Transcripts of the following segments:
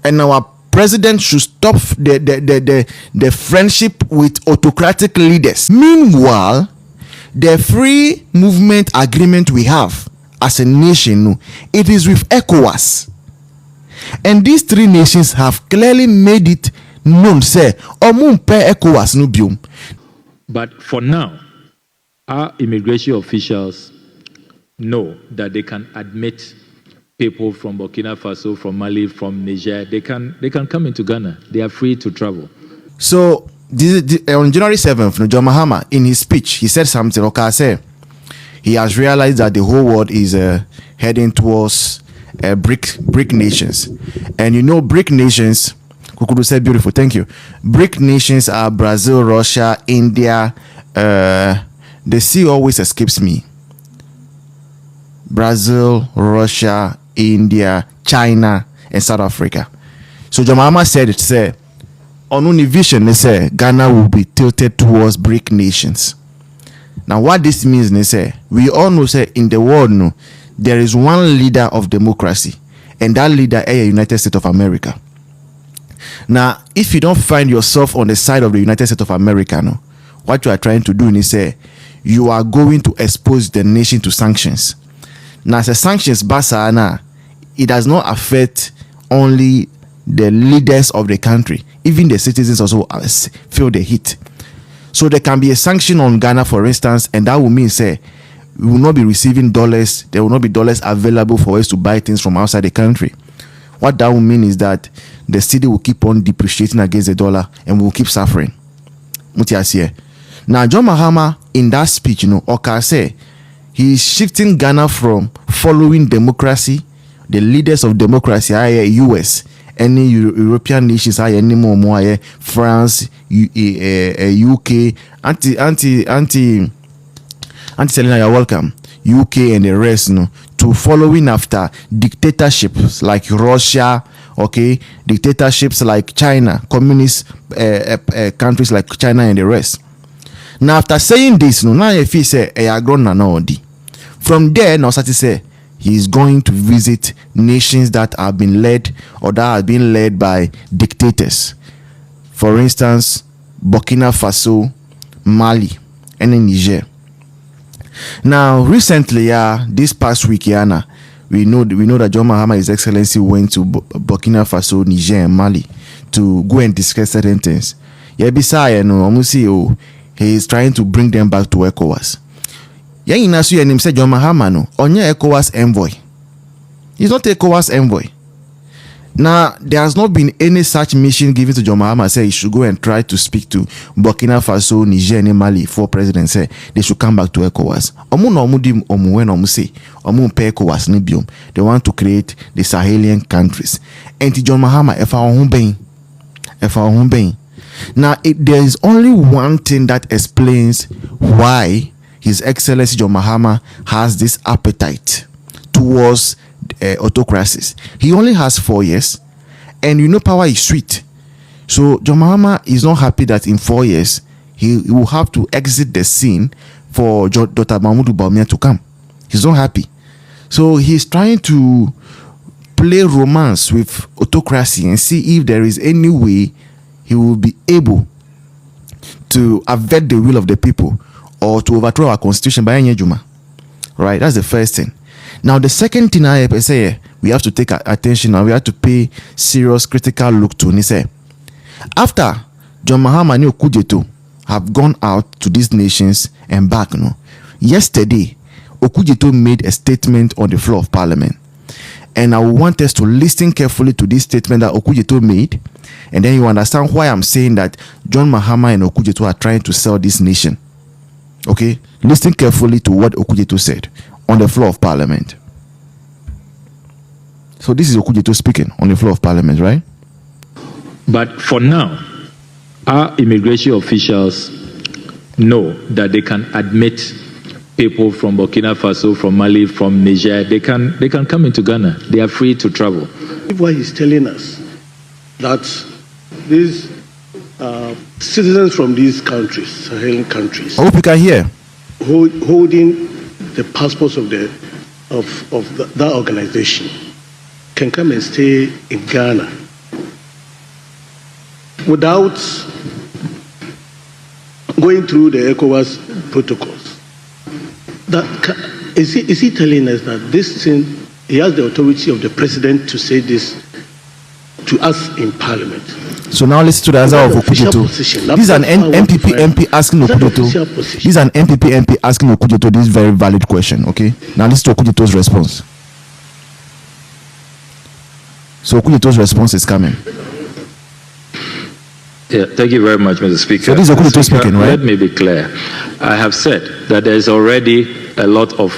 And our president should stop the friendship with autocratic leaders. Meanwhile, the free movement agreement we have as a nation, it is with ECOWAS. And these three nations have clearly made it known, say, ECOWAS no biom. But for now, our immigration officials know that they can admit people from Burkina Faso, from Mali, from Niger. They can come into Ghana. They are free to travel. So on January 7th, John Mahama, in his speech, he said something. Okay, I say he has realized that the whole world is heading towards BRIC nations, and BRIC nations. Kukudu said beautiful. Thank you. BRIC nations are Brazil, Russia, India. The C always escapes me. Brazil, Russia, India, China, and South Africa. So John Mahama said it. Say on Univision, they say Ghana will be tilted towards BRIC nations. Now, what this means, they say, we all know, say, in the world, no, there is one leader of democracy, and that leader is the United States of America. Now, if you don't find yourself on the side of the United States of America, no, what you are trying to do is say you are going to expose the nation to sanctions. Now, as a sanctions basana, it does not affect only the leaders of the country. Even the citizens also feel the heat. So there can be a sanction on Ghana, for instance, and that will mean, say, we will not be receiving dollars. There will not be dollars available for us to buy things from outside the country. What that will mean is that the cedi will keep on depreciating against the dollar, and we will keep suffering. Now, John Mahama, in that speech, Oka say he is shifting Ghana from following democracy, the leaders of democracy, US, any European nations, any more France, UK, Selena, you're welcome. UK and the rest, to following after dictatorships like Russia, okay, dictatorships like China, communist countries like China and the rest. Now, after saying this, now if he say from there, now Sati say he is going to visit nations that have been led or that have been led by dictators. For instance, Burkina Faso, Mali, and Niger. Now, recently, this past week, we know that John Mahama, His Excellency, went to Burkina Faso, Niger, and Mali to go and discuss certain things. He is trying to bring them back to ECOWAS. Name said John Mahama onye ECOWAS envoy. He's not ECOWAS envoy. Now, there has not been any such mission given to John Mahama. Say he should go and try to speak to Burkina Faso, Niger, and Mali for president. Say they should come back to ECOWAS. They want to create the Sahelian countries. And John Mahama, now there is only one thing that explains why His Excellency John Mahama has this appetite towards autocracies. He only has 4 years, and power is sweet. So John Mahama is not happy that in 4 years he will have to exit the scene for Dr. Mahmoud Bawumia to come. He's not happy. So he's trying to play romance with autocracy and see if there is any way he will be able to avert the will of the people or to overthrow our constitution by Juma. Right? That's the first thing. Now, the second thing I say we have to take attention and we have to pay serious critical look to. Say, after John Mahama and Okujeto have gone out to these nations and back, yesterday, Okujeto made a statement on the floor of Parliament. And I want us to listen carefully to this statement that Okujeto made, and then you understand why I'm saying that John Mahama and Okujeto are trying to sell this nation. Okay? Listen carefully to what Okujeto said on the floor of Parliament. So this is Okujeto speaking on the floor of Parliament, right? But for now, our immigration officials know that they can admit people from Burkina Faso, from Mali, from Niger. They can come into Ghana. They are free to travel. Why he's telling us that these citizens from these countries, Sahel countries, I hope you can hear, holding the passports of that organization, can come and stay in Ghana without going through the ECOWAS protocols. Is he telling us that this thing, he has the authority of the president to say this to us in Parliament? So now listen to the answer of Okujeto. This is an MPP MP asking Okujeto. This is an MPP MP asking Okujeto this very valid question. Okay. Now listen to Okujeto's response. So Okujeto's response is coming. Yeah, thank you very much, Mr. Speaker. So this is Okujeto speaking, right? Let me be clear. I have said that there is already a lot of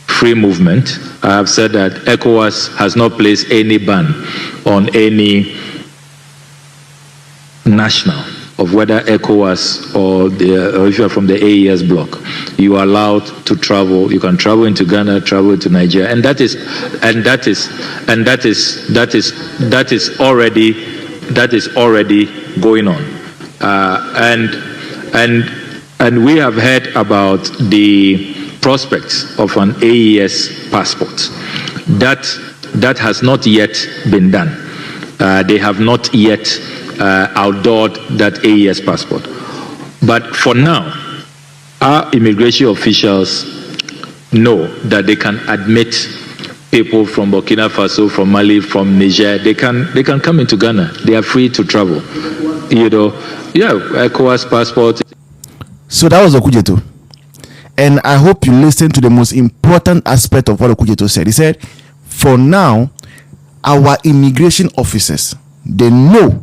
free movement. I have said that ECOWAS has not placed any ban on any national of whether ECOWAS or if you are from the AES bloc, you are allowed to travel. You can travel into Ghana, travel to Nigeria, and that is already going on. And we have heard about the prospects of an AES passport. That has not yet been done. They have not yet outdoored that AES passport. But for now, our immigration officials know that they can admit people from Burkina Faso, from Mali, from Niger. They can come into Ghana. They are free to travel. ECOWAS passport. So that was Okujeto. And I hope you listened to the most important aspect of what Okujeto said. He said, for now, our immigration officers, they know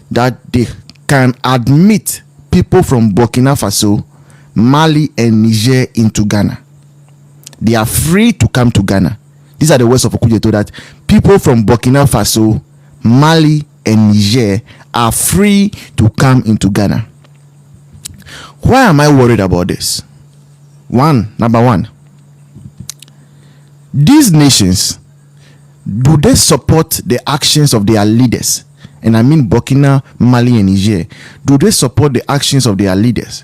that they can admit people from Burkina Faso, Mali, and Niger into Ghana. They are free to come to Ghana. These are the words of Okujeto, that people from Burkina Faso, Mali, and Niger are free to come into Ghana. Why am I worried about this? Number one, these nations, do they support the actions of their leaders? And I mean Burkina, Mali, and Niger. Do they support the actions of their leaders?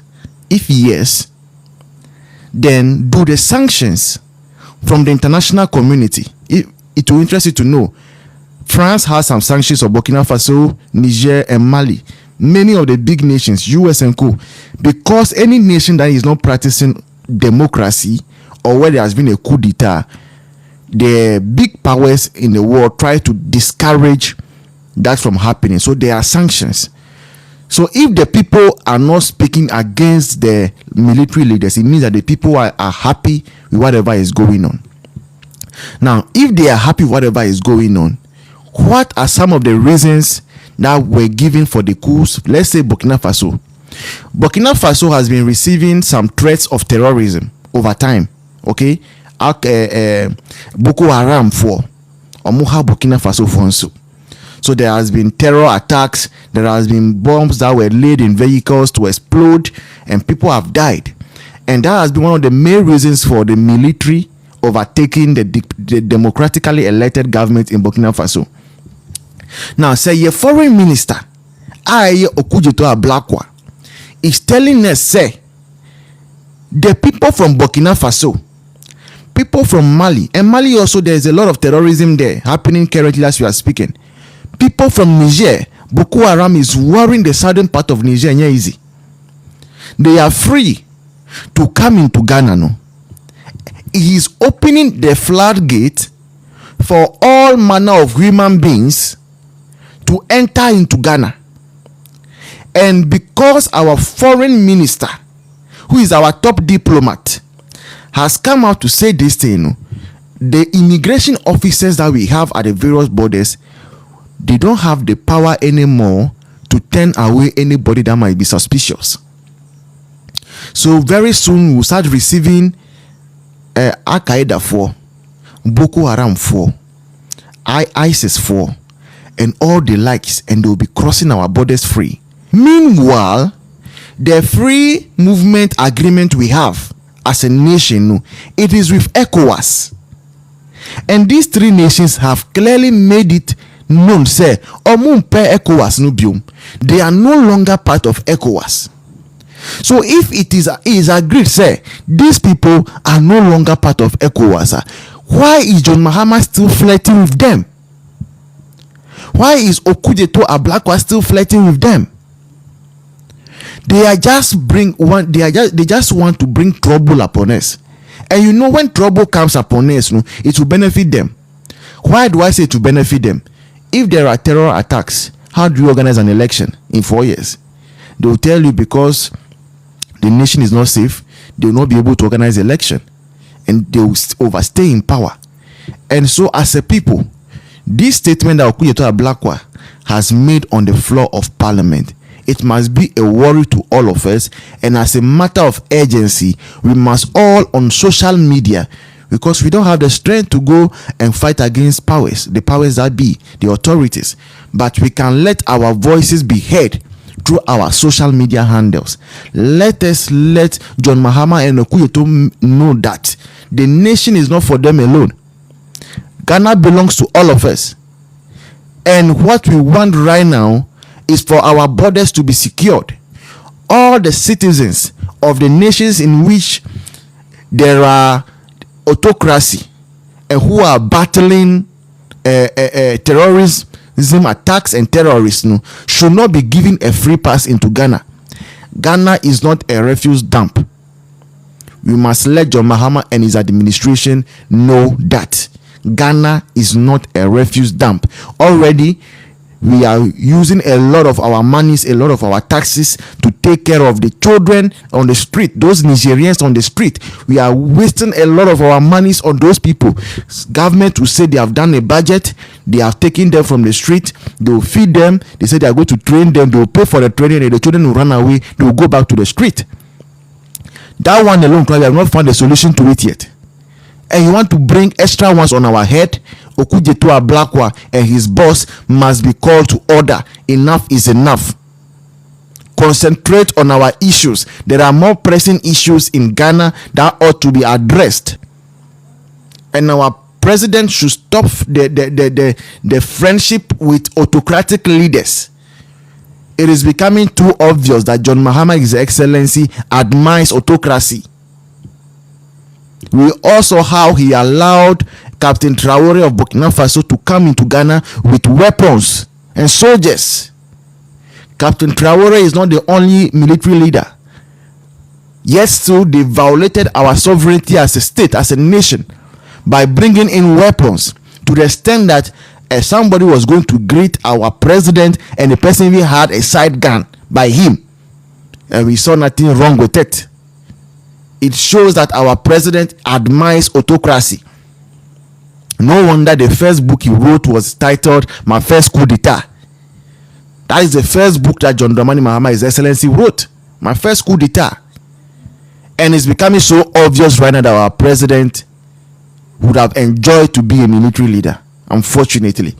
If yes, then do the sanctions from the international community, it will interest you to know, France has some sanctions of Burkina Faso, Niger, and Mali. Many of the big nations, US and co, because any nation that is not practicing democracy or where there has been a coup d'etat, the big powers in the world try to discourage that from happening. So there are sanctions. So if the people are not speaking against the military leaders, it means that the people are happy with whatever is going on. Now, if they are happy with whatever is going on, what are some of the reasons that were given for the coups? Let's say Burkina Faso. Burkina Faso has been receiving some threats of terrorism over time. Okay? Boko Haram for Omuha Burkina Faso Fonso. So there has been terror attacks, there has been bombs that were laid in vehicles to explode, and people have died. And that has been one of the main reasons for the military overtaking the democratically elected government in Burkina Faso. Now, say your foreign minister, Aye Okujeto Ablakwa, is telling us, say, the people from Burkina Faso, people from Mali, and Mali also, there is a lot of terrorism there happening currently as we are speaking. People from Niger, Boko Haram is worrying the southern part of Niger. Easy. They are free to come into Ghana. No, he is opening the floodgate for all manner of human beings to enter into Ghana. And because our foreign minister, who is our top diplomat, has come out to say this thing, the immigration officers that we have at the various borders, they don't have the power anymore to turn away anybody that might be suspicious. So very soon we'll start receiving Al-Qaeda 4, Boko Haram 4, ISIS 4, and all the likes, and they'll be crossing our borders free. Meanwhile, the free movement agreement we have as a nation, it is with ECOWAS. And these three nations have clearly made it known, say, ECOWAS no biom. They are no longer part of ECOWAS. So if it is agreed, say, these people are no longer part of ECOWAS, why is John Mahama still flirting with them? Why is Okujeto Ablakwa still flirting with them? They just want to bring trouble upon us. And you know, when trouble comes upon us, it will benefit them. Why do I say to benefit them? If there are terror attacks, how do you organize an election in 4 years? They will tell you because the nation is not safe, they will not be able to organize election, and they will overstay in power. And so, as a people, this statement that Okujeto Ablakwa has made on the floor of Parliament, it must be a worry to all of us. And as a matter of urgency, we must all on social media, because we don't have the strength to go and fight against powers, the powers that be, the authorities, but we can let our voices be heard through our social media handles. Let us let John Mahama and Okujeto know that the nation is not for them alone. Ghana belongs to all of us, and what we want right now is for our borders to be secured. All the citizens of the nations in which there are autocracy and who are battling terrorism attacks and terrorism should not be given a free pass into Ghana. Ghana is not a refuse dump. We must let John Mahama and his administration know that Ghana is not a refuse dump. Already, we are using a lot of our monies, a lot of our taxes to take care of the children on the street, those Nigerians on the street. We are wasting a lot of our monies on those people. Government will say they have done a budget, they have taken them from the street, they will feed them, they say they are going to train them, they will pay for the training, and the children will run away, they will go back to the street. That one alone, we have not found a solution to it yet. And you want to bring extra ones on our head? Okujeto Ablakwa and his boss must be called to order. Enough is enough. Concentrate on our issues. There are more pressing issues in Ghana that ought to be addressed. And our president should stop the friendship with autocratic leaders. It is becoming too obvious that John Mahama, His Excellency, admires autocracy. We also how he allowed Captain Traore of Burkina Faso to come into Ghana with weapons and soldiers. Captain Traore is not the only military leader. Yet still they violated our sovereignty as a state, as a nation, by bringing in weapons to the extent that somebody was going to greet our president and the person even had a side gun by him. And we saw nothing wrong with it. It shows that our president admires autocracy. No wonder the first book he wrote was titled My First Coup d'etat. That is the first book that John Dramani Mahama, His Excellency, wrote. My First Coup d'etat. And it's becoming so obvious right now that our president would have enjoyed to be a military leader, unfortunately.